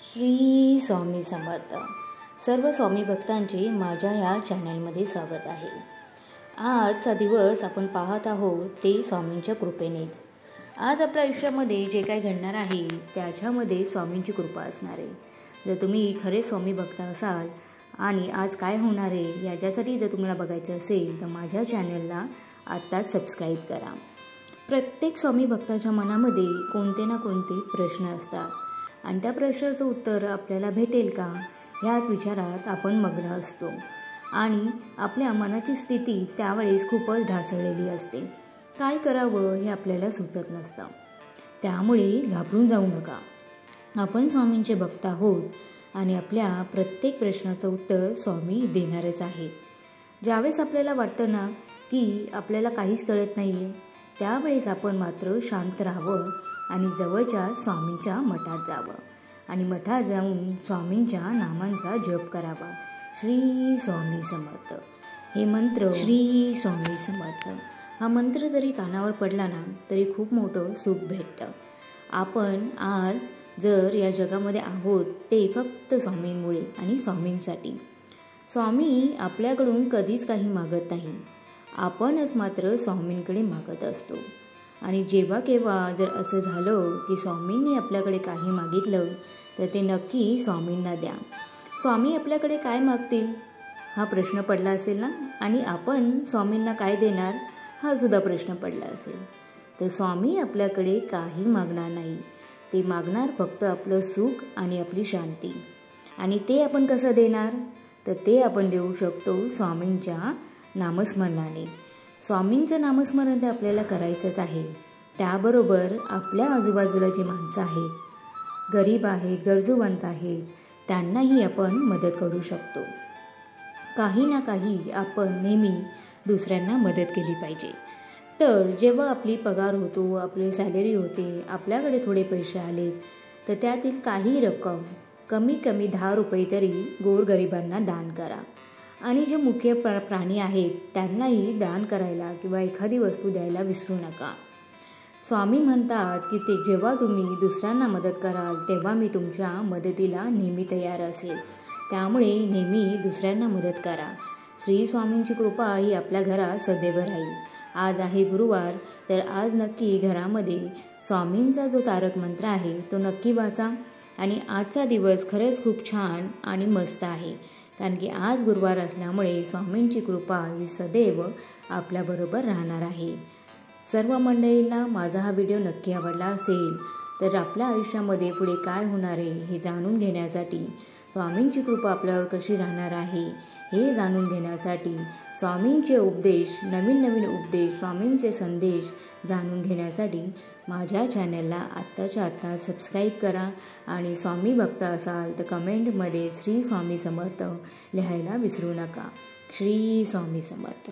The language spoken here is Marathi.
श्री स्वामी समर्थ. सर्व स्वामी भक्तांचे माझ्या या चॅनलमध्ये स्वागत आहे. आजचा दिवस आपण पाहत आहोत ते स्वामींच्या कृपेनेच. आज आपल्या आयुष्यामध्ये जे काही घडणार आहे त्याच्यामध्ये स्वामींची कृपा असणार आहे. जर तुम्ही खरे स्वामी भक्त असाल आणि आज काय होणार आहे याच्यासाठी जर तुम्हाला बघायचं असेल तर माझ्या चॅनलला आत्ताच सबस्क्राईब करा. प्रत्येक स्वामी भक्ताच्या मनामध्ये कोणते ना कोणते प्रश्न असतात आणि त्या प्रश्नाचं उत्तर आपल्याला भेटेल का ह्याच विचारात आपण मग्न असतो आणि आपल्या मनाची स्थिती त्यावेळेस खूपच ढासळलेली असते. काय करावं हे आपल्याला सुचत नसतं. त्यामुळे घाबरून जाऊ नका. आपण स्वामींचे भक्त आहोत आणि आपल्या प्रत्येक प्रश्नाचं उत्तर स्वामी देणारच आहेत. ज्यावेळेस आपल्याला वाटतं ना की आपल्याला काहीच कळत नाही आहे त्यावेळेस आपण मात्र शांत राहावं आणि जवळच्या स्वामींच्या मठात जावं आणि मठात जाऊन स्वामींच्या नामांचा जप करावा. श्री स्वामी समर्थ हे मंत्र, श्री स्वामी समर्थ हा मंत्र जरी कानावर पडला ना तरी खूप मोठं सुख भेटतं. आपण आज जर या जगामध्ये आहोत ते फक्त स्वामींमुळे आणि स्वामींसाठी. स्वामी आपल्याकडून कधीच काही मागत नाही, आपणच मात्र स्वामींकडे मागत असतो. आणि जेव्हा केव्हा जर असं झालं की स्वामींनी आपल्याकडे काही मागितलं तर ते नक्की स्वामींना द्या. स्वामी आपल्याकडे काय मागतील हा प्रश्न पडला असेल ना, आणि आपण स्वामींना काय देणार हा सुद्धा प्रश्न पडला असेल. तर स्वामी आपल्याकडे काही मागणार नाही, ते मागणार फक्त आपलं सुख आणि आपली शांती. आणि ते आपण कसं देणार तर ते आपण देऊ शकतो स्वामींच्या नामस्मरणाने. स्वामींचं नामस्मरण तर आपल्याला करायचंच आहे. त्याबरोबर आपल्या आजूबाजूला जी माणसं आहेत, गरीब आहेत, गरजूवंत आहेत, त्यांनाही आपण मदत करू शकतो. काही ना काही आपण नेहमी दुसऱ्यांना मदत केली पाहिजे. तर जेव्हा आपली पगार होतो, आपली सॅलरी होते, आपल्याकडे थोडे पैसे आले तर त्यातील काही रक्कम कमीत कमी 10 रुपये तरी गोरगरिबांना दान करा. आणि जे मुख्य प्राणी आहेत त्यांनाही दान करायला किंवा एखादी वस्तू द्यायला विसरू नका. स्वामी म्हणतात की ते जेव्हा तुम्ही दुसऱ्यांना मदत कराल तेव्हा मी तुमच्या मदतीला नेहमी तयार असेल. त्यामुळे नेहमी दुसऱ्यांना मदत करा. श्री स्वामींची कृपा ही आपल्या घरात सदैव राहील. आज आहे गुरुवार, तर आज नक्की घरामध्ये स्वामींचा जो तारक मंत्र आहे तो नक्की वाचा. आणि आजचा दिवस खरंच खूप छान आणि मस्त आहे, कारण की आज गुरुवार असल्यामुळे स्वामींची कृपा ही सदैव आपल्याबरोबर राहणार आहे. सर्व मंडळींना माझा हा व्हिडिओ नक्की आवडला असेल तर आपल्या आयुष्यामध्ये पुढे काय होणार आहे हे जाणून घेण्यासाठी, स्वामींची कृपा आपल्यावर कशी राहणार आहे हे जाणून घेण्यासाठी, स्वामींचे उपदेश, नवीन नवीन उपदेश, स्वामींचे संदेश जाणून घेण्यासाठी माझ्या चॅनलला आत्ताच्या आत्ता सबस्क्राईब करा. आणि स्वामी भक्त असाल तर कमेंटमध्ये श्री स्वामी समर्थ लिहायला विसरू नका. श्री स्वामी समर्थ.